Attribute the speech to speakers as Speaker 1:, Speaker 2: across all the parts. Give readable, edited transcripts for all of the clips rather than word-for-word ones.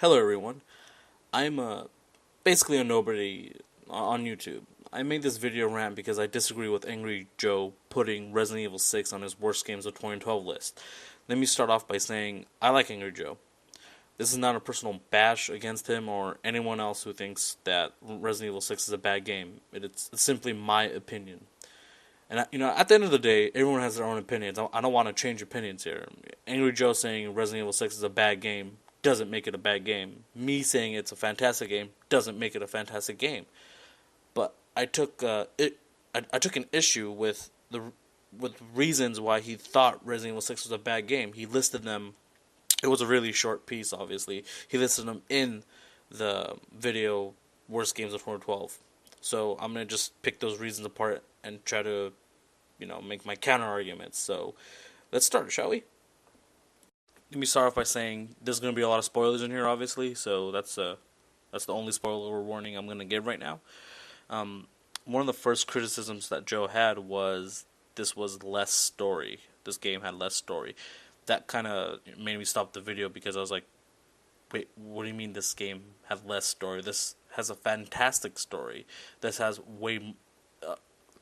Speaker 1: Hello, everyone. I'm basically a nobody on YouTube. I made this video rant because I disagree with Angry Joe putting Resident Evil 6 on his worst games of 2012 list. Let me start off by saying I like Angry Joe. This is not a personal bash against him or anyone else who thinks that Resident Evil 6 is a bad game. It's simply my opinion. And at the end of the day, everyone has their own opinions. I don't want to change opinions here. Angry Joe saying Resident Evil 6 is a bad game doesn't make it a bad game. Me saying it's a fantastic game doesn't make it a fantastic game. But I took I took an issue with reasons why he thought Resident Evil 6 was a bad game. He listed them. It was a really short piece, obviously. He listed them in the video worst games of 2012. So I'm gonna just pick those reasons apart and try to make my counter arguments. So let's start, shall we? Let me start off by saying there's going to be a lot of spoilers in here, obviously. So that's the only spoiler warning I'm going to give right now. One of the first criticisms that Joe had was this was less story. This game had less story. That kind of made me stop the video because I was like, wait, what do you mean this game had less story? This has a fantastic story. This has way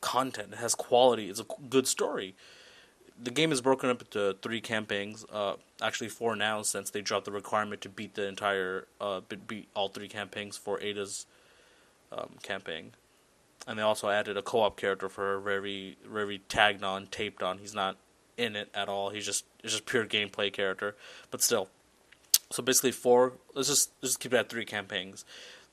Speaker 1: content. It has quality. It's a good story. The game is broken up into three campaigns. Actually, four now since they dropped the requirement to beat the entire, beat all three campaigns for Ada's campaign, and they also added a co-op character for her, very tagged on, taped on. He's not in it at all. It's just pure gameplay character, but still. So basically, four. Let's just keep it at three campaigns.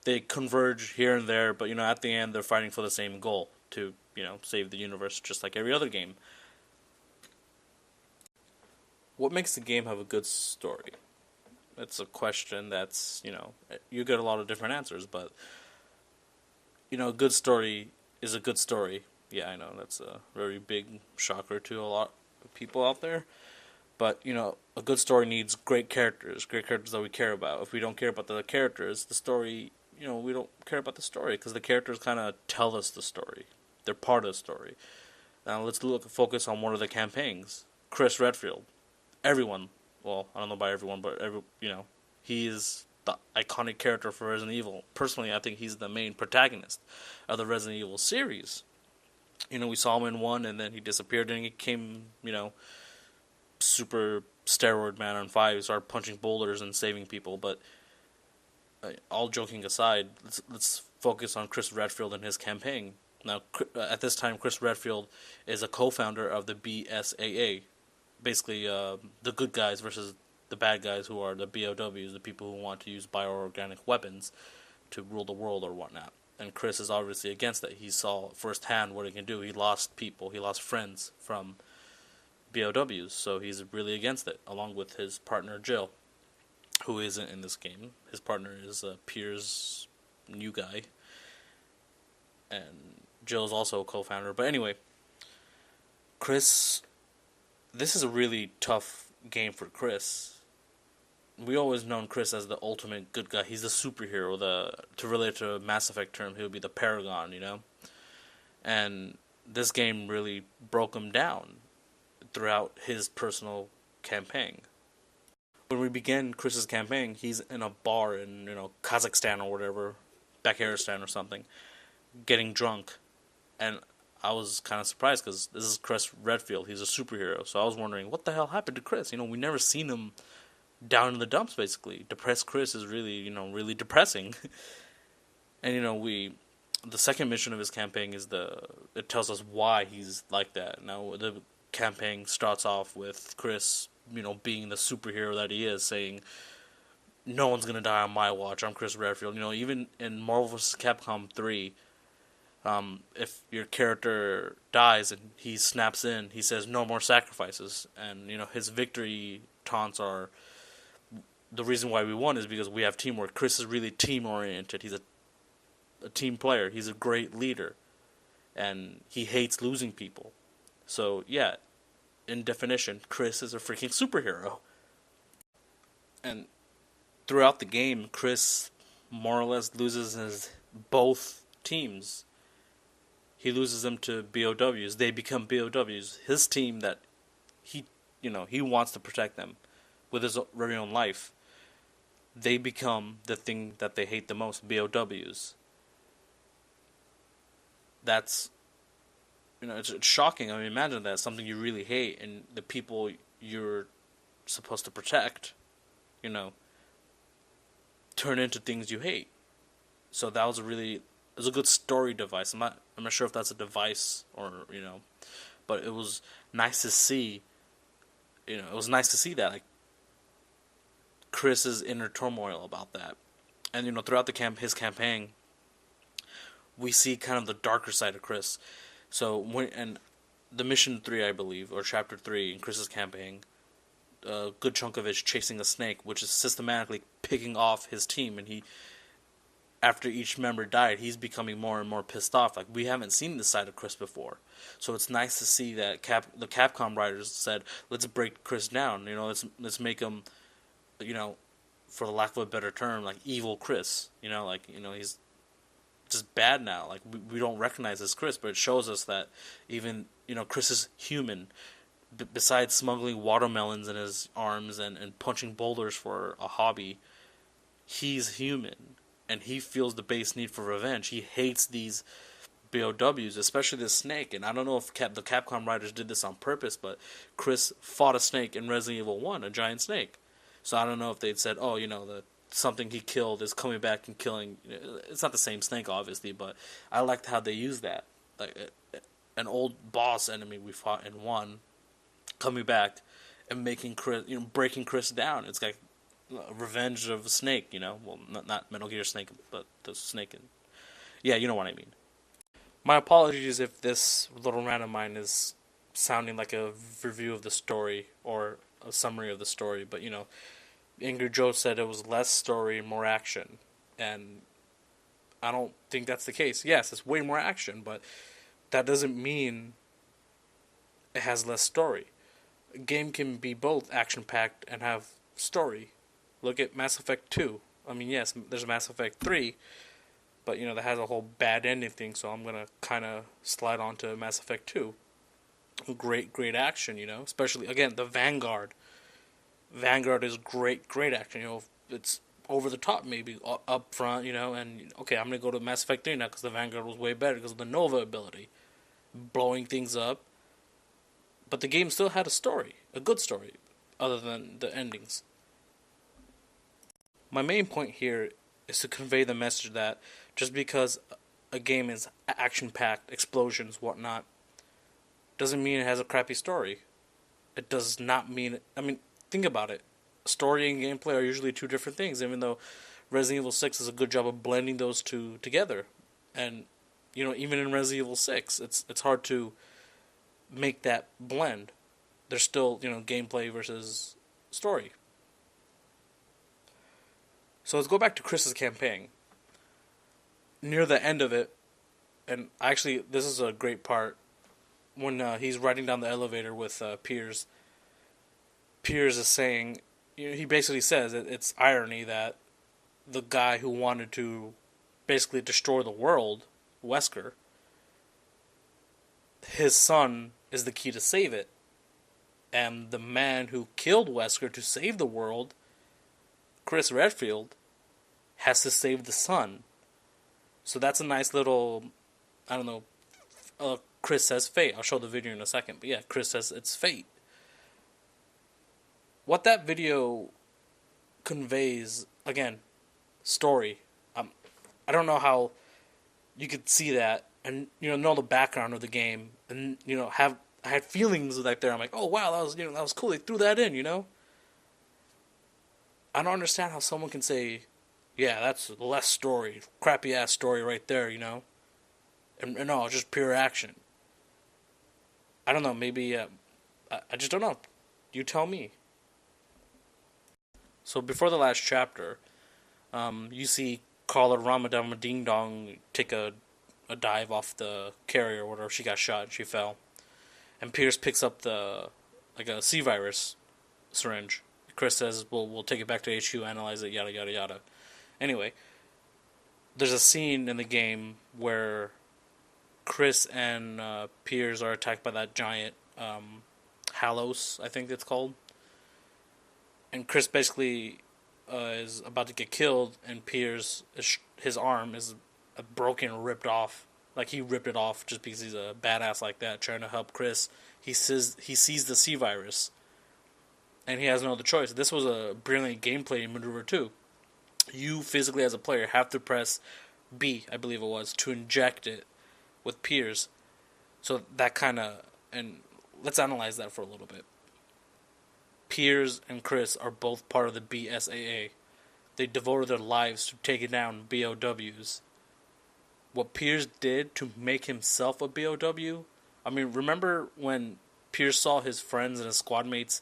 Speaker 1: They converge here and there, but at the end they're fighting for the same goal to save the universe, just like every other game. What makes the game have a good story? It's a question that's, you get a lot of different answers, but, a good story is a good story. Yeah, I know, that's a very big shocker to a lot of people out there. But, a good story needs great characters that we care about. If we don't care about the characters, the story, we don't care about the story, because the characters kind of tell us the story. They're part of the story. Now let's focus on one of the campaigns. Chris Redfield. Everyone, well, I don't know about everyone, but he is the iconic character for Resident Evil. Personally, I think he's the main protagonist of the Resident Evil series. We saw him in 1, and then he disappeared, and he came, super steroid man on 5. He started punching boulders and saving people, but all joking aside, let's focus on Chris Redfield and his campaign. Now, at this time, Chris Redfield is a co-founder of the BSAA, basically the good guys versus the bad guys, who are the BOWs, the people who want to use bioorganic weapons to rule the world or whatnot. And Chris is obviously against it. He saw firsthand what it can do. He lost people, he lost friends from BOWs, so he's really against it, along with his partner Jill, who isn't in this game. His partner is Pierre's new guy, and Jill's also a co-founder. But anyway, this is a really tough game for Chris. We always known Chris as the ultimate good guy. He's the superhero. To relate to a Mass Effect term, he would be the paragon, And this game really broke him down throughout his personal campaign. When we begin Chris's campaign, he's in a bar in Kazakhstan or whatever, Bakhtaristan or something, getting drunk, and I was kind of surprised because this is Chris Redfield. He's a superhero, so I was wondering what the hell happened to Chris. We never seen him down in the dumps. Basically, depressed Chris is really really depressing. And the second mission of his campaign is it tells us why he's like that. Now the campaign starts off with Chris being the superhero that he is, saying no one's gonna die on my watch. I'm Chris Redfield. Even in Marvel vs. Capcom 3. If your character dies and he snaps in, he says no more sacrifices, and his victory taunts are the reason why we won is because we have teamwork. Chris is really team oriented. He's a team player. He's a great leader, and he hates losing people. So yeah, in definition, Chris is a freaking superhero. And throughout the game, Chris more or less loses his both teams. He loses them to BOWs. They become BOWs. His team that he wants to protect them with his very own life they become the thing that they hate the most, BOWs. That's, it's shocking. I mean, imagine that, something you really hate, and the people you're supposed to protect, you know, turn into things you hate. So that was it was a good story device. I'm not sure if that's a device or, but it was nice to see. It was nice to see that, like, Chris's inner turmoil about that, and throughout his campaign, we see kind of the darker side of Chris. So the mission 3, I believe, or chapter 3 in Chris's campaign, a good chunk of it is chasing a snake, which is systematically picking off his team, and after each member died, he's becoming more and more pissed off. Like, we haven't seen this side of Chris before, so it's nice to see that the Capcom writers said, "Let's break Chris down. Let's make him, for the lack of a better term, like evil Chris. He's just bad now. Like, we don't recognize this Chris, but it shows us that even Chris is human. Besides smuggling watermelons in his arms and punching boulders for a hobby, he's human." And he feels the base need for revenge. He hates these BOWs, especially this snake. And I don't know if the Capcom writers did this on purpose, but Chris fought a snake in Resident Evil 1, a giant snake. So I don't know if they'd said, oh, something he killed is coming back and killing. It's not the same snake, obviously, but I liked how they used that. Like, an old boss enemy we fought in 1 coming back and making Chris, breaking Chris down. It's like Revenge of a Snake, well, not Metal Gear Snake, but the snake. Yeah, you know what I mean. My apologies if this little rant of mine is sounding like a review of the story or a summary of the story, but Angry Joe said it was less story, more action, and I don't think that's the case. Yes, it's way more action, but that doesn't mean it has less story. A game can be both action-packed and have story. Look at Mass Effect 2. I mean, yes, there's Mass Effect 3, but, that has a whole bad ending thing, so I'm going to kind of slide on to Mass Effect 2. Great, great action, especially, again, the Vanguard. Vanguard is great action, it's over the top, maybe, up front, and, okay, I'm going to go to Mass Effect 3 now, because the Vanguard was way better, because of the Nova ability. Blowing things up. But the game still had a story, a good story, other than the endings. My main point here is to convey the message that just because a game is action-packed, explosions, whatnot, doesn't mean it has a crappy story. It does not mean... I mean, think about it. Story and gameplay are usually two different things, even though Resident Evil 6 does a good job of blending those two together. And, even in Resident Evil 6, it's hard to make that blend. There's still, gameplay versus story. So let's go back to Chris's campaign. Near the end of it, and actually this is a great part, when he's riding down the elevator with Piers. Piers is saying, he basically says it's irony that the guy who wanted to basically destroy the world, Wesker, his son is the key to save it. And the man who killed Wesker to save the world, Chris Redfield, has to save the son. So that's a nice little, I don't know, Chris says fate. I'll show the video in a second. But yeah, Chris says it's fate. What that video conveys, again, story. I don't know how you could see that and, know the background of the game and, I had feelings like there. I'm like, oh wow, that was cool. They threw that in, I don't understand how someone can say, yeah, that's less story, crappy ass story right there, and no, it's just pure action. I don't know, maybe, I just don't know. You tell me. So before the last chapter, you see Carla Ramadan Ding Dong take a dive off the carrier or whatever. She got shot and she fell. And Pierce picks up a C virus syringe. Chris says, we'll take it back to HQ, analyze it, yada, yada, yada. Anyway, there's a scene in the game where Chris and Piers are attacked by that giant Halos, I think it's called. And Chris basically is about to get killed, and Piers, his arm is broken or ripped off. Like he ripped it off just because he's a badass like that, trying to help Chris. He sees the C virus, and he has no other choice. This was a brilliant gameplay maneuver too. You physically, as a player, have to press B, I believe it was, to inject it with Piers. So that kind of, and let's analyze that for a little bit. Piers and Chris are both part of the BSAA. They devoted their lives to taking down BOWs. What Piers did to make himself a BOW, I mean, remember when Piers saw his friends and his squad mates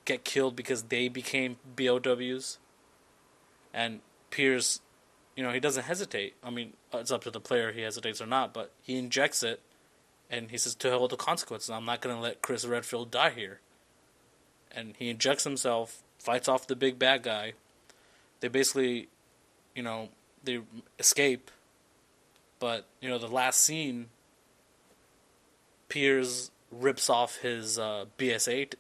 Speaker 1: get killed because they became BOWs? And Piers, he doesn't hesitate. I mean, it's up to the player if he hesitates or not, but he injects it, and he says, to hell with the consequences. I'm not going to let Chris Redfield die here. And he injects himself, fights off the big bad guy. They basically, they escape. But, the last scene, Piers rips off his BSAA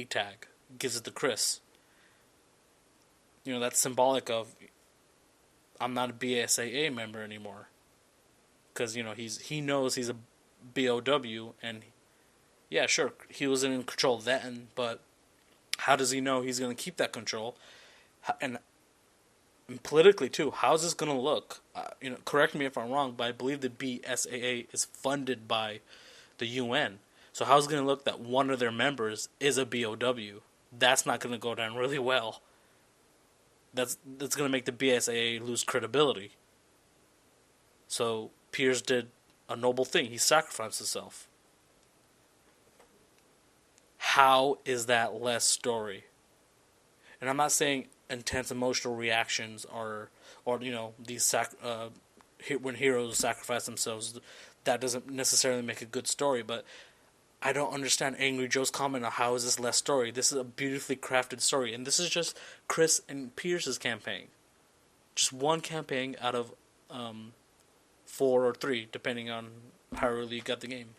Speaker 1: tag, gives it to Chris. That's symbolic of, I'm not a BSAA member anymore. Because, he knows he's a BOW, and yeah, sure, he wasn't in control then, but how does he know he's going to keep that control? And politically, too, how's this going to look? Correct me if I'm wrong, but I believe the BSAA is funded by the UN. So how's it going to look that one of their members is a BOW? That's not going to go down really well. That's going to make the BSAA lose credibility. So Piers did a noble thing. He sacrificed himself. How is that less story? And I'm not saying intense emotional reactions or these when heroes sacrifice themselves, that doesn't necessarily make a good story. But I don't understand Angry Joe's comment on how is this less story. This is a beautifully crafted story, and this is just Chris and Pierce's campaign. Just one campaign out of 4 or 3, depending on how early you got the game.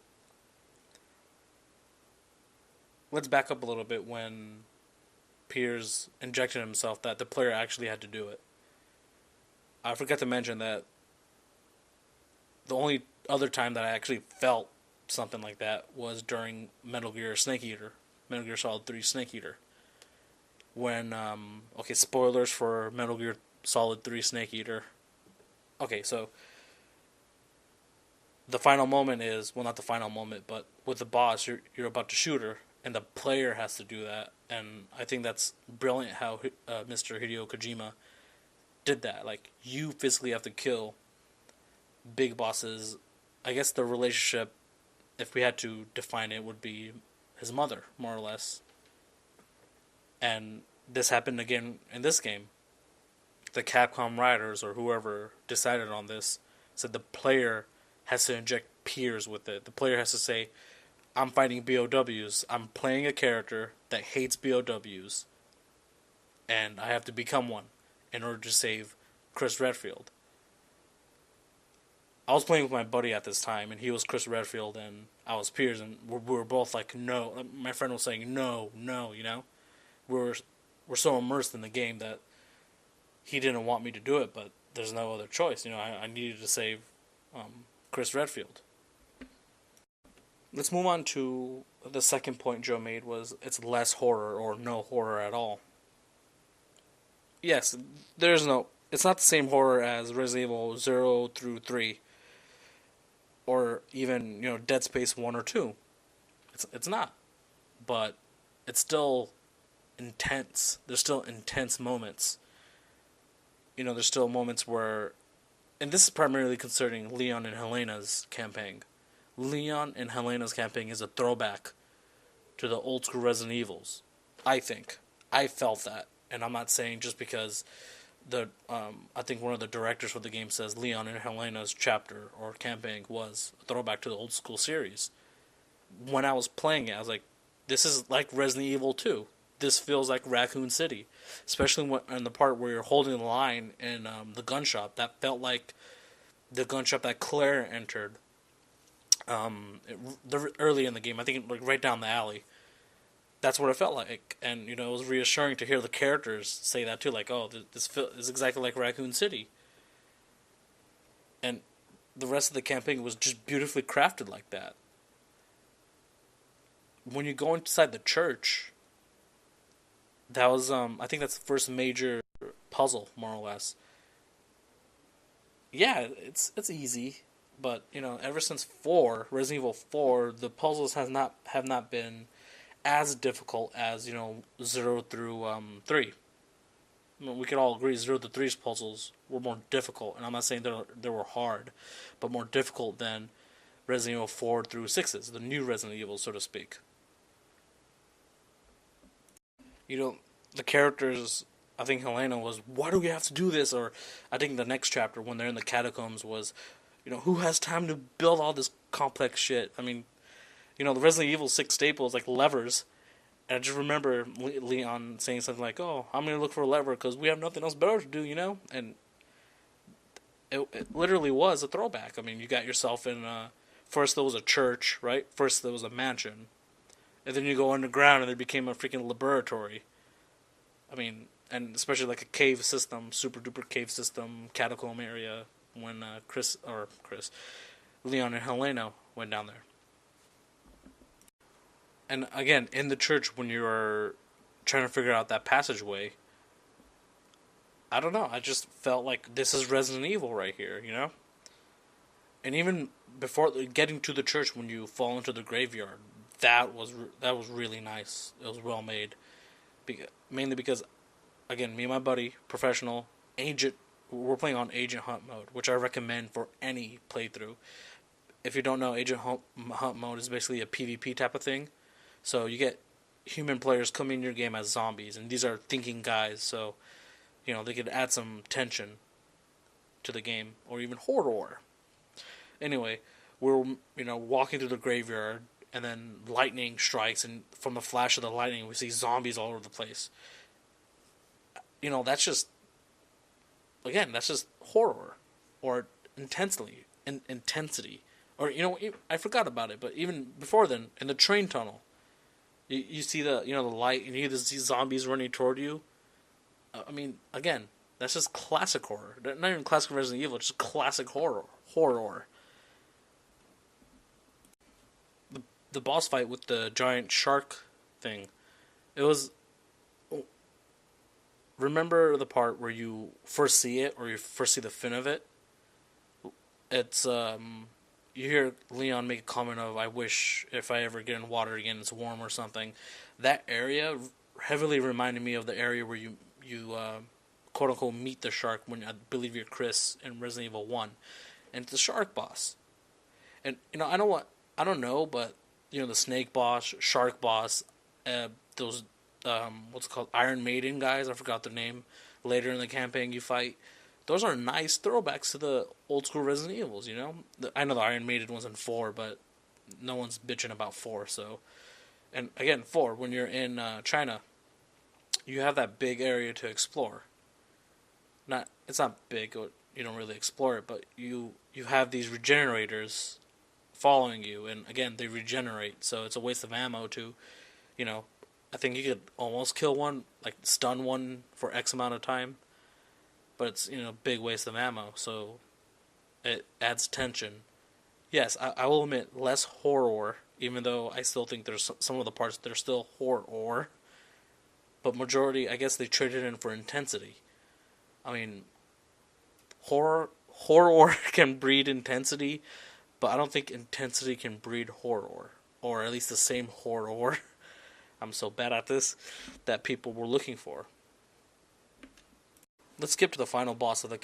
Speaker 1: Let's back up a little bit when Piers injected himself, that the player actually had to do it. I forgot to mention that the only other time that I actually felt something like that was during Metal Gear Snake Eater. Metal Gear Solid 3 Snake Eater. When, spoilers for Metal Gear Solid 3 Snake Eater. Okay, so the final moment is, well, not the final moment, but with the boss, you're about to shoot her, and the player has to do that. And I think that's brilliant how Mr. Hideo Kojima did that. Like, you physically have to kill big bosses. I guess the relationship, if we had to define it, would be his mother, more or less. And this happened again in this game. The Capcom writers, or whoever decided on this, said the player has to inject Piers with it. The player has to say, I'm fighting BOWs. I'm playing a character that hates BOWs, and I have to become one in order to save Chris Redfield. I was playing with my buddy at this time, and he was Chris Redfield, and I was Piers, and we were both like, no. My friend was saying, no, We're so immersed in the game that he didn't want me to do it, but there's no other choice. I needed to save Chris Redfield. Let's move on to the second point Joe made, was it's less horror or no horror at all. Yes, it's not the same horror as Resident Evil 0 through 3, or even, Dead Space 1 or 2. It's not. But it's still intense. There's still intense moments. There's still moments where, and this is primarily concerning Leon and Helena's campaign. Leon and Helena's campaign is a throwback to the old school Resident Evils. I think. I felt that. And I'm not saying just because I think one of the directors for the game says Leon and Helena's chapter or campaign was a throwback to the old school series. When I was playing it, I was like, this is like Resident Evil 2. This feels like Raccoon City. Especially in the part where you're holding the line in the gun shop. That felt like the gun shop that Claire entered early in the game. I think right down the alley. That's what it felt like, and it was reassuring to hear the characters say that too. Like, oh, is exactly like Raccoon City, and the rest of the campaign was just beautifully crafted like that. When you go inside the church, that was I think that's the first major puzzle, more or less. Yeah, it's easy, but ever since Resident Evil 4, the puzzles have not been as difficult as 0 through 3. I mean, we could all agree 0 to three's puzzles were more difficult, and I'm not saying they were hard, but more difficult than Resident Evil 4 through 6's, the new Resident Evil, so to speak. You know, the characters, I think Helena was, why do we have to do this? Or I think the next chapter, when they're in the catacombs, was, who has time to build all this complex shit? I mean, the Resident Evil 6 staples, like levers. And I just remember Leon saying something like, oh, I'm going to look for a lever because we have nothing else better to do. And it literally was a throwback. I mean, you got yourself in, first there was a church, right? First there was a mansion. And then you go underground and it became a freaking laboratory. I mean, and especially like a cave system, super duper cave system, catacomb area when Leon and Helena went down there. And again, in the church, when you're trying to figure out that passageway, I don't know. I just felt like this is Resident Evil right here. And even before getting to the church, when you fall into the graveyard, that was really nice. It was well made, mainly because, again, me and my buddy, professional agent, we're playing on Agent Hunt mode, which I recommend for any playthrough. If you don't know, Agent Hunt mode is basically a PvP type of thing. So you get human players coming in your game as zombies, and these are thinking guys, so they could add some tension to the game, or even horror. Anyway, we're walking through the graveyard, and then lightning strikes, and from the flash of the lightning, we see zombies all over the place. That's just horror, or intensity, or I forgot about it, but even before then, in the train tunnel. You see the light, and you see zombies running toward you. I mean, again, that's just classic horror. Not even classic Resident Evil, just classic horror. The boss fight with the giant shark thing. It was. Remember the part where you first see it, or you first see the fin of it? It's you hear Leon make a comment of, I wish if I ever get in water again, it's warm or something. That area heavily reminded me of the area where you quote unquote meet the shark when I believe you're Chris in Resident Evil 1. And it's the shark boss. And I don't know, but the snake boss, shark boss, those what's it called, Iron Maiden guys, I forgot their name. Later in the campaign you fight. Those are nice throwbacks to the old school Resident Evils, I know the Iron Maiden was in 4, but no one's bitching about 4, so. And again, 4, when you're in China, you have that big area to explore. It's not big, you don't really explore it, but you have these regenerators following you, and again, they regenerate, so it's a waste of ammo to, I think you could almost kill one, like stun one for X amount of time. But it's, big waste of ammo, so it adds tension. Yes, I will admit, less horror, even though I still think there's some of the parts that are still horror. But majority, I guess they traded in for intensity. I mean, horror can breed intensity, but I don't think intensity can breed horror. Or at least the same horror, I'm so bad at this, that people were looking for. Let's skip to the final boss of the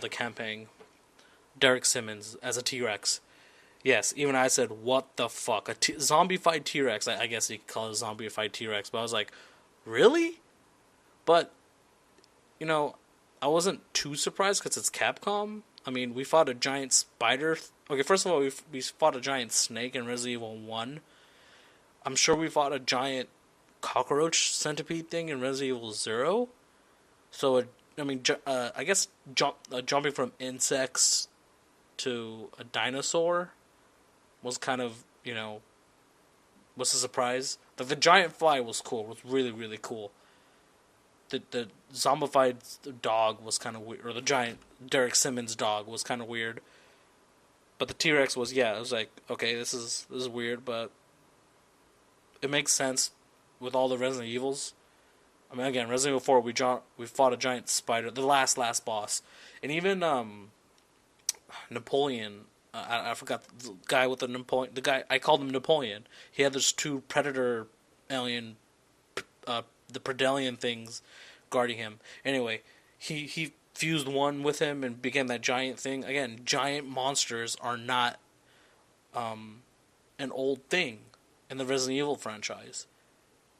Speaker 1: campaign, Derek Simmons as a T-Rex. Yes, even I said, what the fuck? Zombie-fied T-Rex. I guess you could call it a zombie-fied T-Rex, but I was like, really? But, I wasn't too surprised because it's Capcom. I mean, we fought a giant spider. Okay, first of all, we fought a giant snake in Resident Evil 1. I'm sure we fought a giant cockroach centipede thing in Resident Evil 0. So, I guess jumping from insects to a dinosaur was kind of, was a surprise. Like the giant fly was cool. It was really really cool. The zombified dog was kind of weird, or the giant Derek Simmons dog was kind of weird. But the T Rex was, yeah, it was like, okay, this is weird, but it makes sense with all the Resident Evils. I mean, again, Resident Evil 4, we fought a giant spider, the last boss, and even Napoleon. I forgot the guy with the Napoleon. The guy I called him Napoleon. He had those two predator alien, the Predelian things guarding him. Anyway, he fused one with him and became that giant thing. Again, giant monsters are not an old thing in the Resident Evil franchise.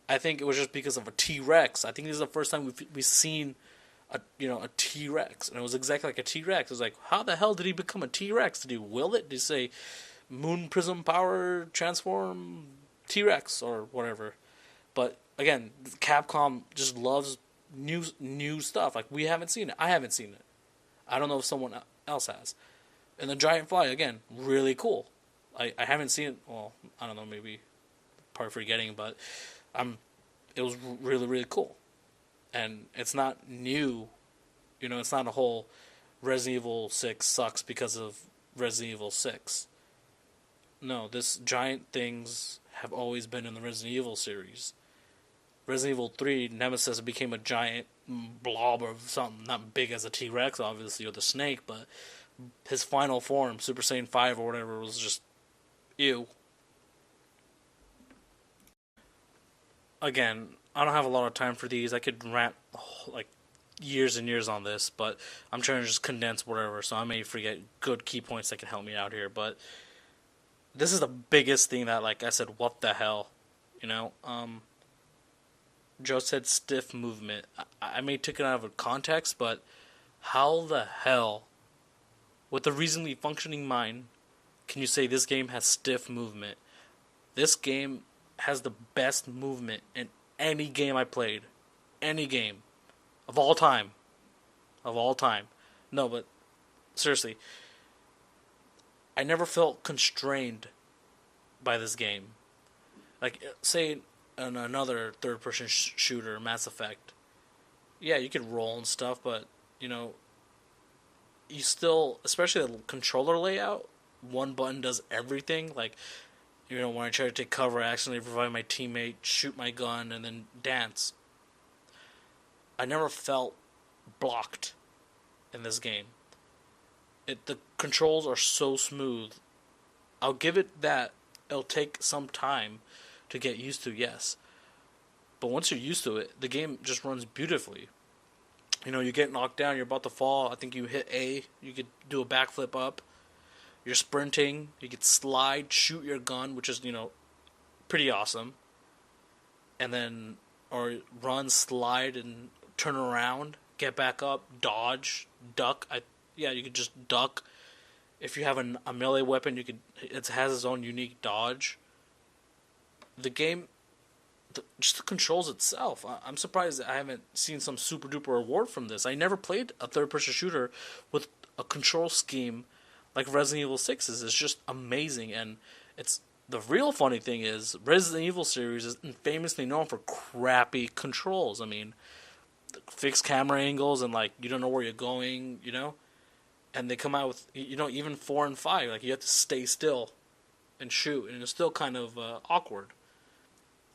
Speaker 1: I think it was just because of a T Rex. I think this is the first time we've seen a T Rex, and it was exactly like a T Rex. It was like, how the hell did he become a T Rex? Did he will it? Did he say moon prism power transform T Rex or whatever? But again, Capcom just loves new stuff. Like, we haven't seen it. I haven't seen it. I don't know if someone else has. And the giant fly, again, really cool. I haven't seen it. Well, I don't know, maybe probably forgetting, but it was really really cool. And it's not new. It's not a whole Resident Evil 6 sucks because of Resident Evil 6. No, this giant things have always been in the Resident Evil series. Resident Evil 3, Nemesis became a giant blob of something, not big as a T-Rex, obviously, or the snake, but his final form, Super Saiyan 5 or whatever, was just ew. Again, I don't have a lot of time for these. I could rant like years and years on this, but I'm trying to just condense whatever, so I may forget good key points that can help me out here. But this is the biggest thing that, like I said, what the hell, you know? Joe said stiff movement. I may take it out of context, but how the hell, with a reasonably functioning mind, can you say this game has stiff movement? This game has the best movement in any game I played. Any game. Of all time. Of all time. No, but seriously, I never felt constrained by this game. Like, say, in another third-person shooter, Mass Effect, yeah, you could roll and stuff, but, you still, especially the controller layout, one button does everything. Like, when I try to take cover, I accidentally revive my teammate, shoot my gun, and then dance. I never felt blocked in this game. The controls are so smooth. I'll give it that. It'll take some time to get used to, yes. But once you're used to it, the game just runs beautifully. You get knocked down, you're about to fall. I think you hit A, you could do a backflip up. You're sprinting, you could slide, shoot your gun, which is, pretty awesome. And then, or run, slide, and turn around, get back up, dodge, duck. You could just duck. If you have a melee weapon, it has its own unique dodge. The game, just the controls itself, I'm surprised that I haven't seen some super duper award from this. I never played a third person shooter with a control scheme like Resident Evil 6 is. It's just amazing. And it's the real funny thing is Resident Evil series is famously known for crappy controls. I mean, fixed camera angles and you don't know where you're going, and they come out with, even 4 and 5, like you have to stay still and shoot, and it's still kind of awkward.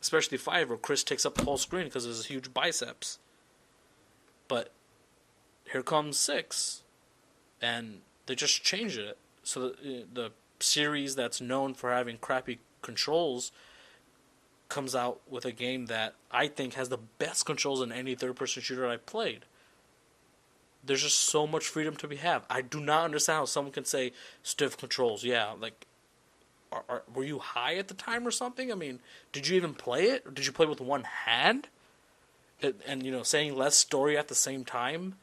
Speaker 1: Especially 5, where Chris takes up the whole screen because of his huge biceps. But here comes 6, and they just changed it. So the series that's known for having crappy controls comes out with a game that I think has the best controls in any third-person shooter I played. There's just so much freedom to be had. I do not understand how someone can say stiff controls. Yeah, were you high at the time or something? I mean, did you even play it? Or did you play with one hand? And saying less story at the same time?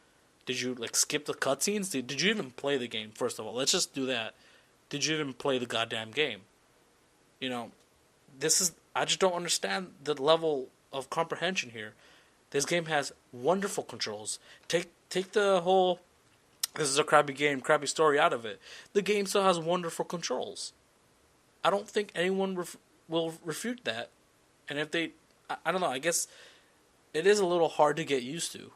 Speaker 1: Did you skip the cutscenes? Did you even play the game? First of all, let's just do that. Did you even play the goddamn game? I just don't understand the level of comprehension here. This game has wonderful controls. Take the whole this is a crappy game, crappy story out of it. The game still has wonderful controls. I don't think anyone will refute that. And if they, I don't know, I guess it is a little hard to get used to.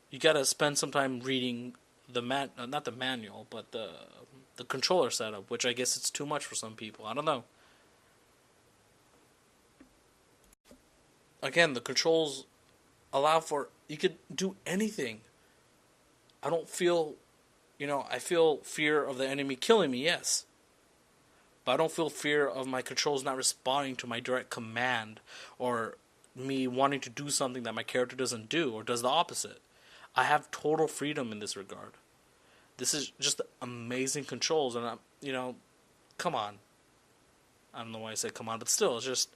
Speaker 1: You gotta spend some time reading not the manual, but the controller setup, which I guess it's too much for some people. I don't know. Again, the controls allow for you could do anything. I don't feel, I feel fear of the enemy killing me, yes. But I don't feel fear of my controls not responding to my direct command or me wanting to do something that my character doesn't do or does the opposite. I have total freedom in this regard. This is just amazing controls, and come on. I don't know why I said come on, but still, it's just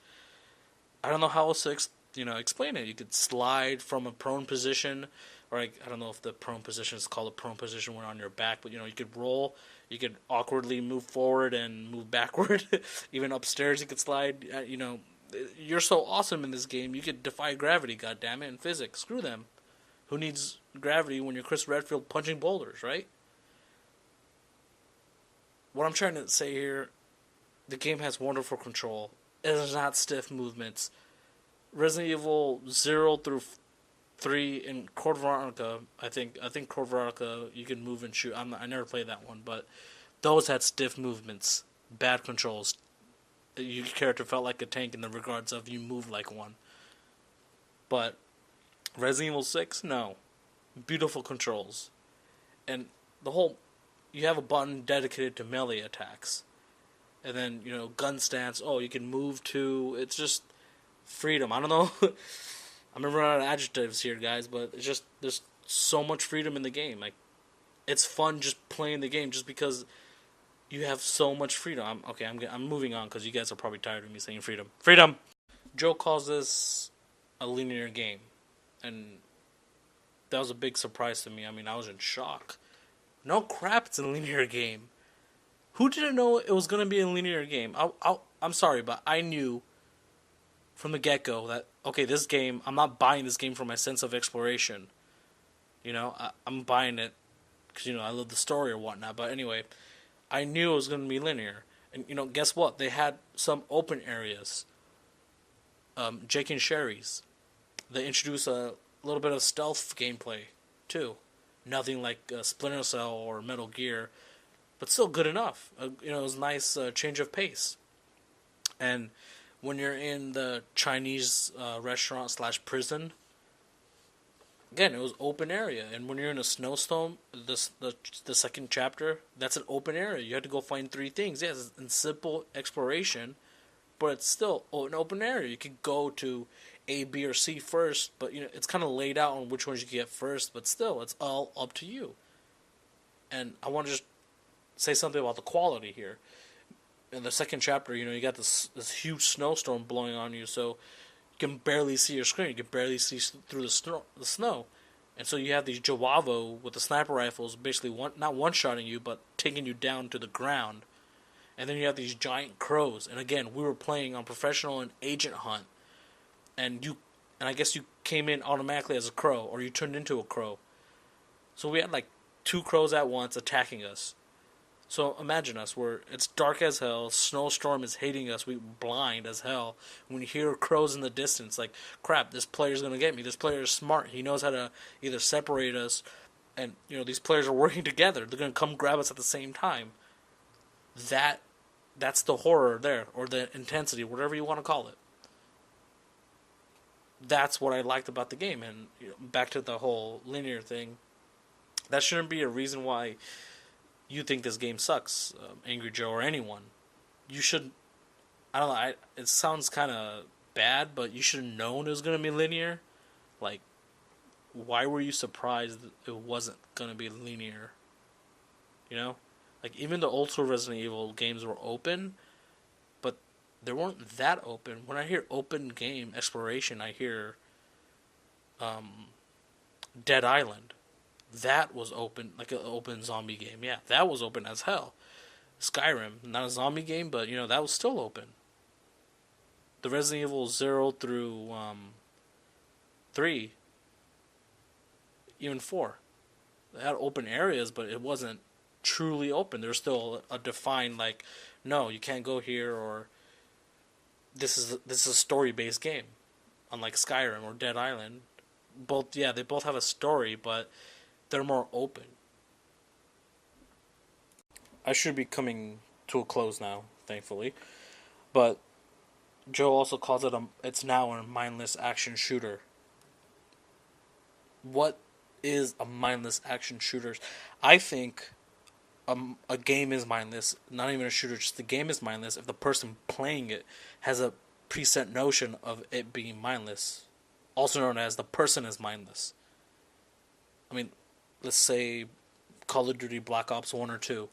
Speaker 1: I don't know how else to explain it. You could slide from a prone position, or I don't know if the prone position is called a prone position when on your back, but you could roll, you could awkwardly move forward and move backward, even upstairs you could slide. You're so awesome in this game. You could defy gravity, goddammit, and physics. Screw them. Who needs gravity when you're Chris Redfield punching boulders, right? What I'm trying to say here, the game has wonderful control. It is not stiff movements. Resident Evil 0 through 3 in Code Veronica, I think Code Veronica you can move and shoot. I never played that one, but those had stiff movements, bad controls. Your character felt like a tank in the regards of you moved like one. But Resident Evil 6, no. Beautiful controls. And you have a button dedicated to melee attacks. And then, gun stance, you can move to, it's just freedom. I don't know. I'm running out of adjectives here, guys, but it's just, there's so much freedom in the game. Like, it's fun just playing the game just because you have so much freedom. I'm moving on because you guys are probably tired of me saying freedom. Freedom! Joe calls this a linear game. And that was a big surprise to me. I mean, I was in shock. No crap, it's a linear game. Who didn't know it was going to be a linear game? I'm sorry, but I knew from the get-go that, okay, this game, I'm not buying this game for my sense of exploration. I'm buying it because, I love the story or whatnot. But anyway, I knew it was going to be linear. And, guess what? They had some open areas. Jake and Sherry's. They introduced a little bit of stealth gameplay, too. Nothing like Splinter Cell or Metal Gear, but still good enough. It was a nice change of pace. And when you're in the Chinese restaurant / prison, again, it was open area. And when you're in a snowstorm, the second chapter, that's an open area. You had to go find 3 things. Yes, it's simple exploration, but it's still an open area. You could go to A, B, or C first, but it's kind of laid out on which ones you get first, but still, it's all up to you. And I want to just say something about the quality here. In the second chapter, you got this huge snowstorm blowing on you, so you can barely see your screen. You can barely see through the snow. And so you have these Jawavo with the sniper rifles basically not one-shotting you, but taking you down to the ground. And then you have these giant crows. And again, we were playing on professional and agent hunt. And I guess you came in automatically as a crow, or you turned into a crow. So we had like 2 crows at once attacking us. So imagine us, it's dark as hell, snowstorm is hitting us, we're blind as hell. When you hear crows in the distance, like, crap, this player's gonna get me. This player is smart. He knows how to either separate us, and these players are working together. They're gonna come grab us at the same time. That's the horror there, or the intensity, whatever you want to call it. That's what I liked about the game. And back to the whole linear thing, that shouldn't be a reason why you think this game sucks, Angry Joe or anyone. You should, I don't know, it sounds kind of bad, but you should have known it was going to be linear. Like, why were you surprised it wasn't going to be linear? Like, even the old school Resident Evil games were open, but they weren't that open. When I hear open game exploration, I hear Dead Island. That was open, like an open zombie game. Yeah, that was open as hell. Skyrim, not a zombie game, but that was still open. The Resident Evil 0 through 3, even 4, they had open areas, but it wasn't truly open. There's still a defined, like, no, you can't go here, or this is a story based game, unlike Skyrim or Dead Island. Both, yeah, they both have a story, but they're more open. I should be coming to a close now, thankfully. But Joe also calls it's now a mindless action shooter. What is a mindless action shooter? I think a game is mindless, not even a shooter, just the game is mindless if the person playing it has a preset notion of it being mindless, also known as the person is mindless. I mean, let's say Call of Duty Black Ops 1 or 2.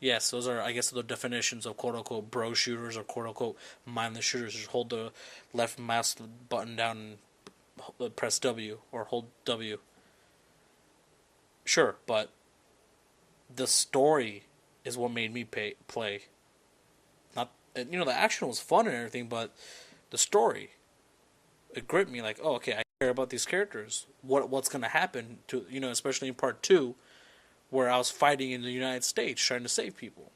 Speaker 1: Yes, those are, I guess, the definitions of quote unquote bro shooters or quote unquote mindless shooters. Just hold the left mouse button down and press W or hold W. Sure, but the story is what made me play. Not, the action was fun and everything, but the story, it gripped me. Like, oh, okay, I care about these characters. What's gonna happen to, especially in part 2, where I was fighting in the United States, trying to save people,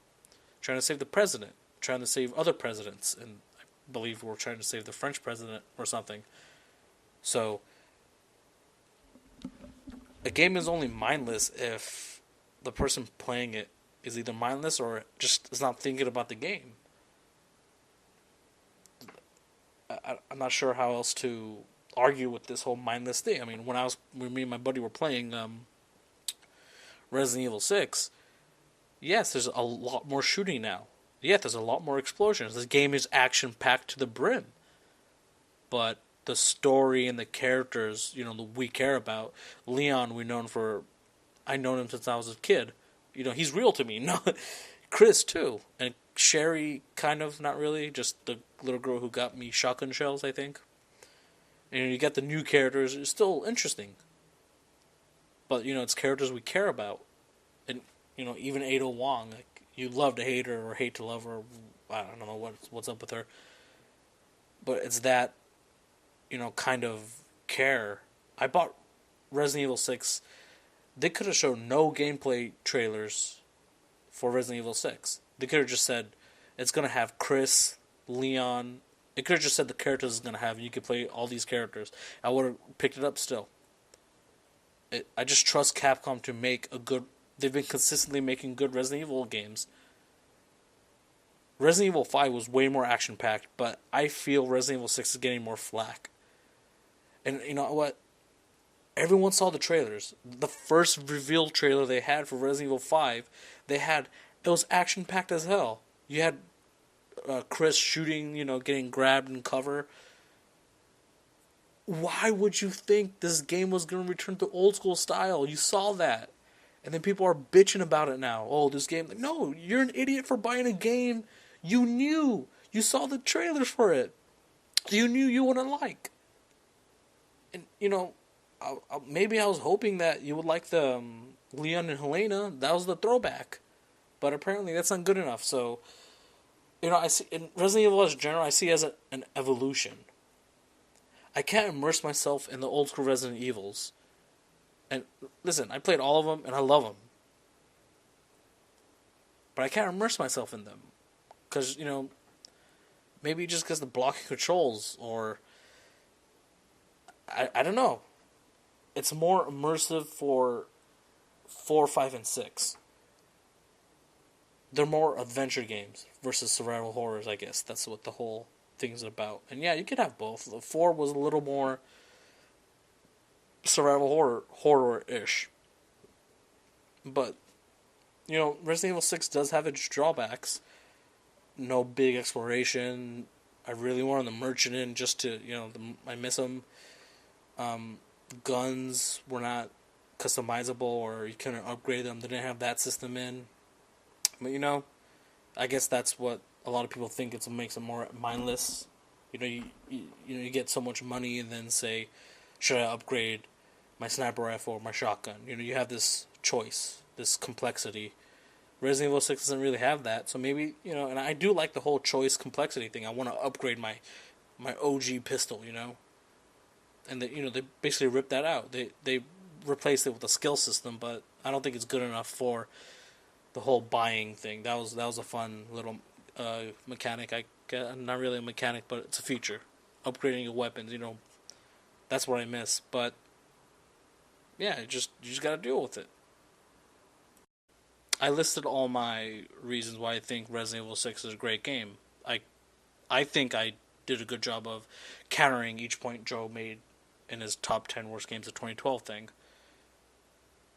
Speaker 1: trying to save the president, trying to save other presidents, and I believe we're trying to save the French president or something. So, a game is only mindless if the person playing it is either mindless or just is not thinking about the game. I'm not sure how else to argue with this whole mindless thing. I mean, when me and my buddy were playing Resident Evil 6, yes, there's a lot more shooting now. Yeah, there's a lot more explosions. This game is action packed to the brim. But the story and the characters, that we care about. Leon, I've known him since I was a kid. He's real to me. No, Chris too, and Sherry, kind of, not really. Just the little girl who got me shotgun shells, I think. And you get the new characters. It's still interesting. But, it's characters we care about. And, even Ada Wong, like, you love to hate her or hate to love her. I don't know what's up with her. But it's that, kind of care. I bought Resident Evil 6. They could have shown no gameplay trailers for Resident Evil 6. They could have just said, it's going to have Chris, Leon. It could have just said the characters it's going to have, and you could play all these characters. I would have picked it up still. I just trust Capcom to make a good... They've been consistently making good Resident Evil games. Resident Evil 5 was way more action-packed, but I feel Resident Evil 6 is getting more flack. And you know what? Everyone saw the trailers. The first reveal trailer they had for Resident Evil 5, it was action-packed as hell. You had Chris shooting, getting grabbed in cover. Why would you think this game was going to return to old school style? You saw that. And then people are bitching about it now. Oh, this game... No, you're an idiot for buying a game you knew. You saw the trailers for it. You knew you wouldn't like. And, maybe I was hoping that you would like the Leon and Helena. That was the throwback. But apparently that's not good enough. So, I see... In Resident Evil as general, I see it as an evolution. I can't immerse myself in the old school Resident Evils. And listen, I played all of them and I love them. But I can't immerse myself in them. Because, maybe just because the blocking controls or... I don't know. It's more immersive for 4, 5, and 6. They're more adventure games versus survival horrors, I guess. That's what the whole thing's about. And yeah, you could have both. The 4 was a little more survival horror-ish. But, Resident Evil 6 does have its drawbacks. No big exploration. I really wanted the merchant in just to, I miss them. Guns were not customizable or you couldn't upgrade them. They didn't have that system in. But, I guess that's what a lot of people think makes it more mindless. You get so much money and then say, should I upgrade my sniper rifle or my shotgun? You have this choice, this complexity. Resident Evil 6 doesn't really have that, so maybe, and I do like the whole choice complexity thing. I want to upgrade my OG pistol, and they basically ripped that out. They replaced it with a skill system, but I don't think it's good enough for the whole buying thing. That was a fun little mechanic. I Not really a mechanic, but it's a feature. Upgrading your weapons, that's what I miss. But yeah, you just gotta deal with it. I listed all my reasons why I think Resident Evil 6 is a great game. I I think I did a good job of countering each point Joe made in his top 10 worst games of 2012 thing.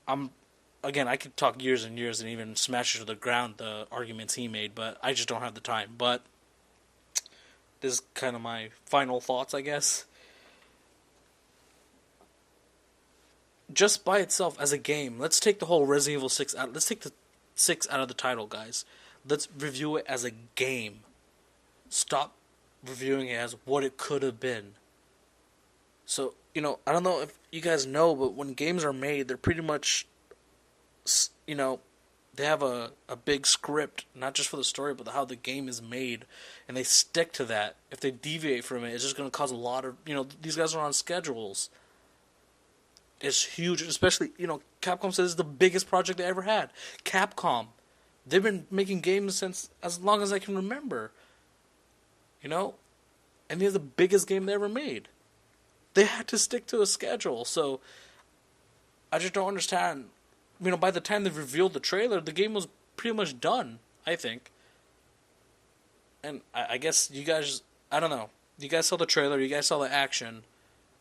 Speaker 1: I'm Again, I could talk years and years and even smash to the ground the arguments he made, but I just don't have the time. But this is kind of my final thoughts, I guess. Just by itself as a game, let's take the whole Resident Evil 6 out. Let's take the 6 out of the title, guys. Let's review it as a game. Stop reviewing it as what it could have been. So, I don't know if you guys know, but when games are made, they're pretty much, you know, they have a big script, not just for the story, but how the game is made, and they stick to that. If they deviate from it, it's just going to cause a lot of, these guys are on schedules. It's huge, especially, Capcom says it's the biggest project they ever had. Capcom. They've been making games since as long as I can remember. And they're the biggest game they ever made. They had to stick to a schedule, so I just don't understand. By the time they revealed the trailer, the game was pretty much done, I think. And I guess you guys, I don't know. You guys saw the trailer, you guys saw the action.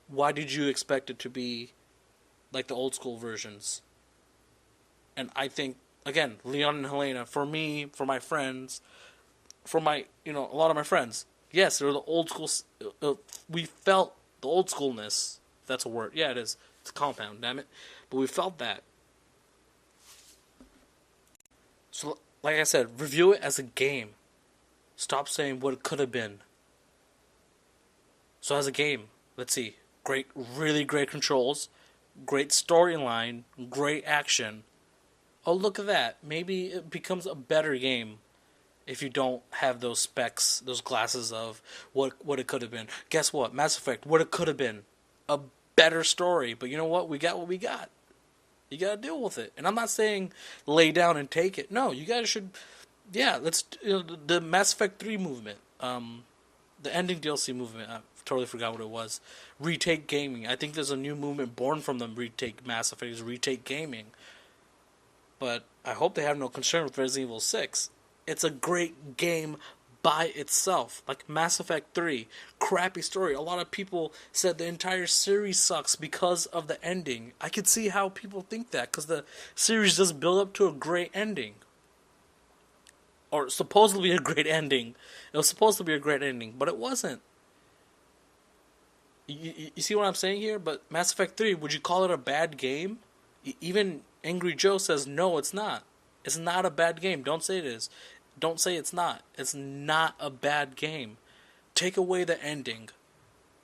Speaker 1: Why did you expect it to be like the old school versions? And I think, again, Leon and Helena, for me, for my friends, for my, a lot of my friends, yes, they're the old school. We felt the old schoolness. If that's a word. Yeah, it is. It's a compound, damn it. But we felt that. So, like I said, review it as a game. Stop saying what it could have been. So, as a game, let's see. Really great controls, great storyline, great action. Oh, look at that. Maybe it becomes a better game if you don't have those specs, those glasses of what it could have been. Guess what? Mass Effect, what it could have been. A better story. But you know what? We got what we got. You gotta deal with it. And I'm not saying lay down and take it. No, you guys should. Yeah, let's. The Mass Effect 3 movement. The ending DLC movement. I totally forgot what it was. Retake gaming. I think there's a new movement born from them. Retake Mass Effect is retake gaming. But I hope they have no concern with Resident Evil 6. It's a great game by itself. Like Mass Effect 3. Crappy story. A lot of people said the entire series sucks because of the ending. I could see how people think that, because the series does build up to a great ending. Or supposedly a great ending. It was supposed to be a great ending, but it wasn't. You see what I'm saying here? But Mass Effect 3, would you call it a bad game? Even Angry Joe says, no, it's not. It's not a bad game. Don't say it is. Don't say it's not. It's not a bad game. Take away the ending.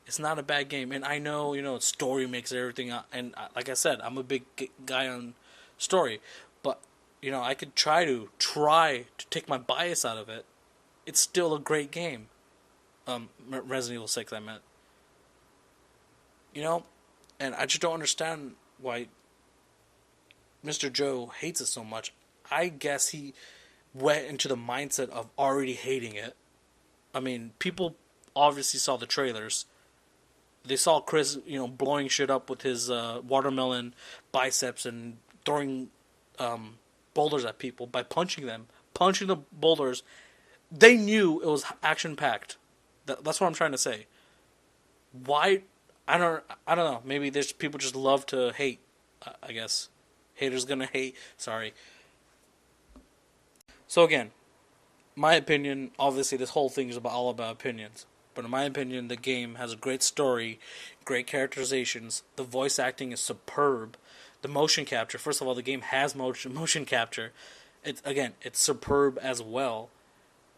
Speaker 1: It's not a bad game. And I know, story makes everything. And like I said, I'm a big guy on story. But, I could try to take my bias out of it. It's still a great game. Resident Evil 6, I meant. And I just don't understand why Mr. Joe hates it so much. I guess he went into the mindset of already hating it. I mean, people obviously saw the trailers. They saw Chris, blowing shit up with his watermelon biceps and throwing boulders at people by punching them. Punching the boulders. They knew it was action-packed. That's what I'm trying to say. Why? I don't know. Maybe there's people just love to hate, I guess. Haters gonna hate. Sorry. So again, my opinion, obviously this whole thing is all about opinions. But in my opinion, the game has a great story, great characterizations, the voice acting is superb, the motion capture, first of all, the game has motion capture. It's superb as well.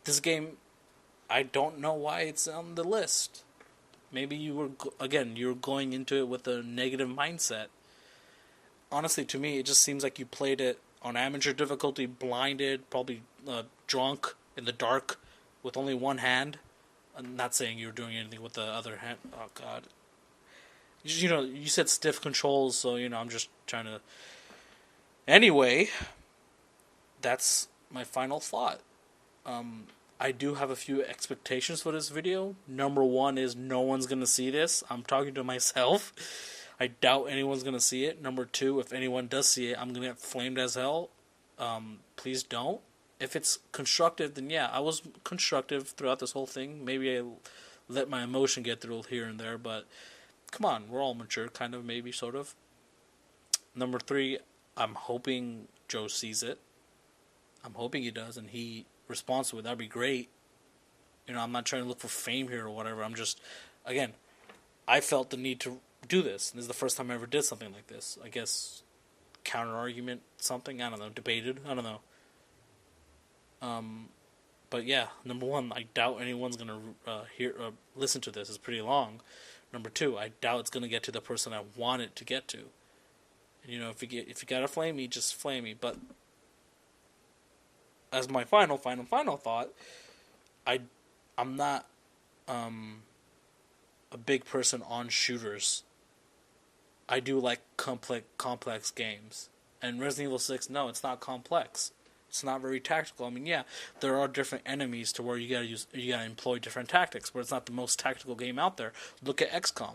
Speaker 1: This game, I don't know why it's on the list. Maybe you're going into it with a negative mindset. Honestly, to me, it just seems like you played it on amateur difficulty, blinded, probably drunk, in the dark, with only one hand. I'm not saying you were doing anything with the other hand. Oh, God. You said stiff controls, so, I'm just trying to... Anyway, that's my final thought. I do have a few expectations for this video. Number one is no one's gonna see this. I'm talking to myself. I doubt anyone's gonna see it. Number two, if anyone does see it, I'm gonna get flamed as hell. Please don't. If it's constructive, then yeah, I was constructive throughout this whole thing. Maybe I let my emotion get through here and there, but come on, we're all mature, kind of, maybe, sort of. Number three, I'm hoping Joe sees it. I'm hoping he does, and he responds to it. That'd be great. You know, I'm not trying to look for fame here or whatever. I'm just, again, I felt the need to do this. This is the first time I ever did something like this. I guess counter argument, something. I don't know. Debated. I don't know. But yeah, number one, I doubt anyone's gonna listen to this. It's pretty long. Number two, I doubt it's gonna get to the person I want it to get to. And, you know, if you gotta flame me, just flame me. But as my final thought, I'm not a big person on shooters. I do like complex games. And Resident Evil 6, no, it's not complex. It's not very tactical. I mean, yeah, there are different enemies to where you gotta employ different tactics, but it's not the most tactical game out there. Look at XCOM.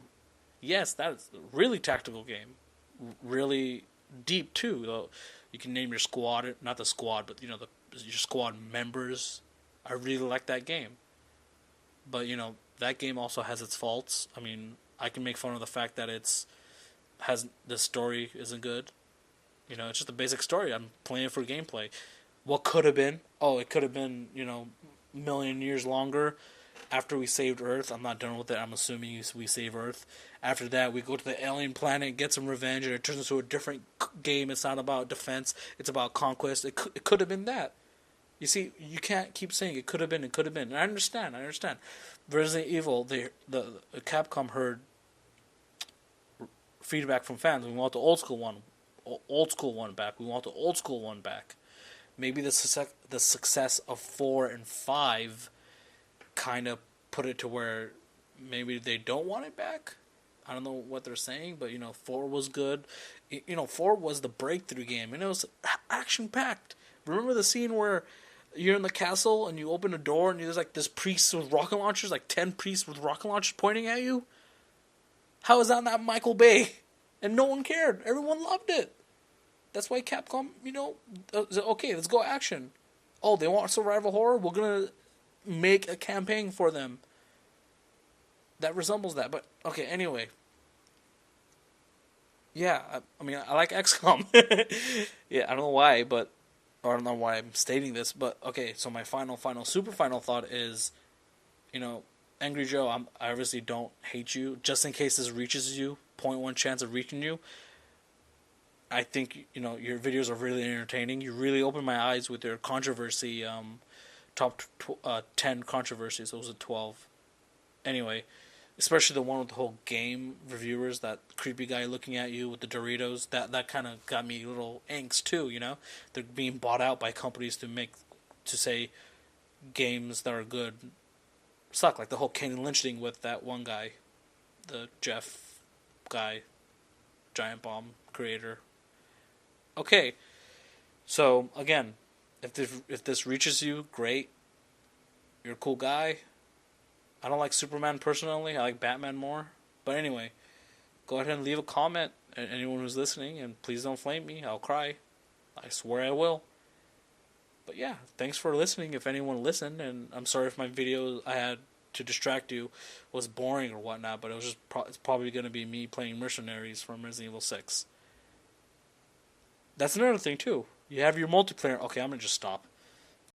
Speaker 1: Yes, that is a really tactical game. Really deep too, though. You can name your squad, not the squad, but you know, your squad members. I really like that game. But you know, that game also has its faults. I mean, I can make fun of the fact that the story isn't good. You know, it's just a basic story. I'm playing for gameplay. What could have been? Oh, it could have been, you know, a million years longer after we saved Earth. I'm not done with it. I'm assuming we save Earth. After that, we go to the alien planet, get some revenge, and it turns into a different game. It's not about defense. It's about conquest. It could have been that. You see, you can't keep saying it could have been. It could have been. And I understand. Resident Evil, the Capcom heard feedback from fans. We want the old school one back. We want the old school one back. Maybe the success of 4 and 5 kind of put it to where maybe they don't want it back. I don't know what they're saying, but you know, 4 was good. You know, 4 was the breakthrough game, and it was action packed. Remember the scene where you're in the castle and you open a door and there's like this priest with rocket launchers, like 10 priests with rocket launchers pointing at you? How is that not Michael Bay? And no one cared. Everyone loved it. That's why Capcom, you know, okay, let's go action. Oh, they want survival horror? We're going to make a campaign for them that resembles that. But, okay, anyway. Yeah, I mean, I like XCOM. Yeah, I don't know why, but, or I don't know why I'm stating this, but, okay, so my super final thought is, you know, Angry Joe, I obviously don't hate you. Just in case this reaches you, 0.1 chance of reaching you. I think, you know, your videos are really entertaining. You really opened my eyes with your controversy, top 10 controversies. Those are 12. Anyway, especially the one with the whole game reviewers, that creepy guy looking at you with the Doritos. That kind of got me a little angst too, you know? They're being bought out by companies to say games that are good suck. Like the whole Kane Lynch thing with that one guy, the Jeff guy, Giant Bomb creator. Okay, so again, if this reaches you, great. You're a cool guy. I don't like Superman personally. I like Batman more. But anyway, go ahead and leave a comment. Anyone who's listening, and please don't flame me. I'll cry. I swear I will. But yeah, thanks for listening. If anyone listened, and I'm sorry if my video I had to distract you was boring or whatnot. But it was just it's probably going to be me playing Mercenaries from Resident Evil 6. That's another thing, too. You have your multiplayer. Okay, I'm going to just stop.